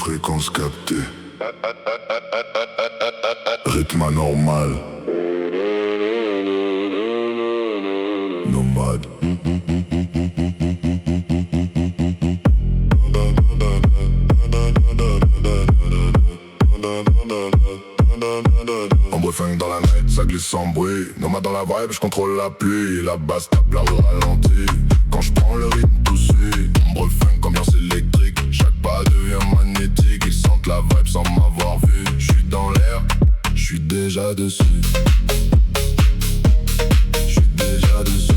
fréquence captée. Rythme anormal. Nomade. En brefing dans la night, ça glisse sans bruit. Nomade dans la vibe, je contrôle la pluie. La basse tape là au ralenti. Quand je prends le rythme tout suit. En brefing, ambiance électrique. Chaque pas devient magnétique. Ils sentent la vibe sans m'avoir vu. Je suis dans l'air, je suis déjà dessus. Je suis déjà dessus.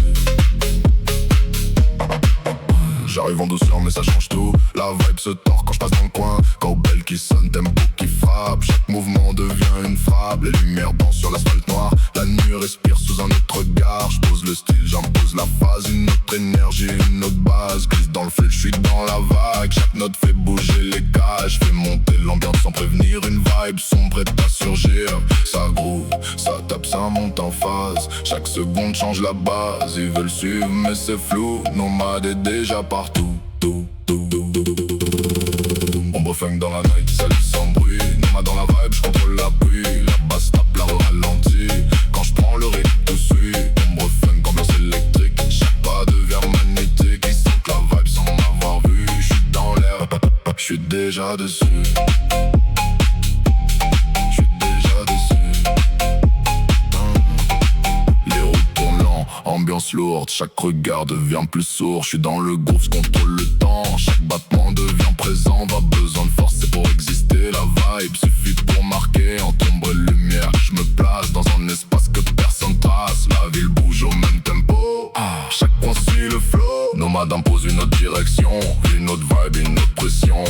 J'arrive en douceur mais ça change tout. La vibe se tord quand je passe dans le coin. Cowbell qui sonne, tempo qui frappe. Chaque mouvement devient une frappe. Les lumières dansent sur l'asphalte noir. La nuit respire sous un autre regard. Je pose le style, j'impose la phase. Une autre énergie, une autre base. Glisse dans le fil, je suis dans la vague. Chaque note fait bouger les cages. Fait monter l'ambiance sans prévenir. Une vibe sombre est à surgir. Ça groove, ça tape, ça monte en phase. Chaque seconde change la base. Ils veulent suivre mais c'est flou. Nomade est déjà partout. Ombre funk dans la night, salut sans bruit. Nomade dans la vibe, je contrôle la pluie. La basse tape, la ralentit. Quand je prends le rythme, tout suit. Ombre funk, ambiance électrique. Chaque pas devient magnétique. Ils sentent la vibe sans m'avoir vu. Je suis dans l'air, je suis déjà dessus. Je suis déjà dessus. Les routes tournent lent, ambiance lourde. Chaque regard devient plus sourd. Je suis dans le groupe, je contrôle le temps. Chaque battement devient présent. Pas besoin de force, c'est pour exister. La vibe suffit pour marquer. En ombre et lumière, je me place dans un espace que personne trace. La ville bouge au même tempo. Chaque point suit le flow. Nomade impose une autre direction. Une autre vibe, une autre pression.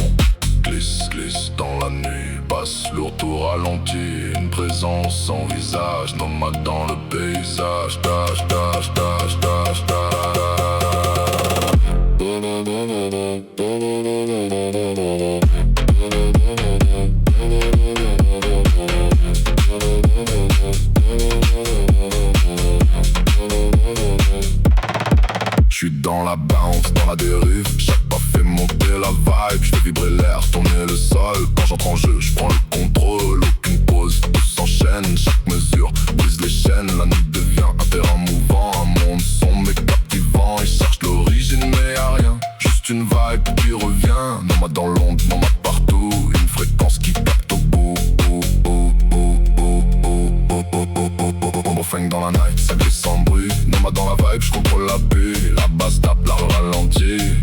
Glisse, glisse dans la nuit. Passe lourd tout ralenti. Une présence sans visage. Nomade dans le paysage. Dash, dash, dash, dash, dash. J'suis dans la bounce, dans la dérive. Chaque pas fait monter la vibe. J'fais vibrer l'air, tourner le sol. Quand j'entre en jeu, j'prends le contrôle. Aucune pause, tout s'enchaîne. Chaque mesure brise les chaînes. La nuit devient un terrain mouvant. Un monde sombre mais captivant. Ils cherchent l'origine mais y'a rien. Juste une vibe qui revient. Nomade dans l'ombre, nomade partout. Une fréquence qui capte au bout. Funk dans la night, ça glisse sans bruit. Nomade dans la vibe, je contrôle la pluie. La basse tape, la ralentit.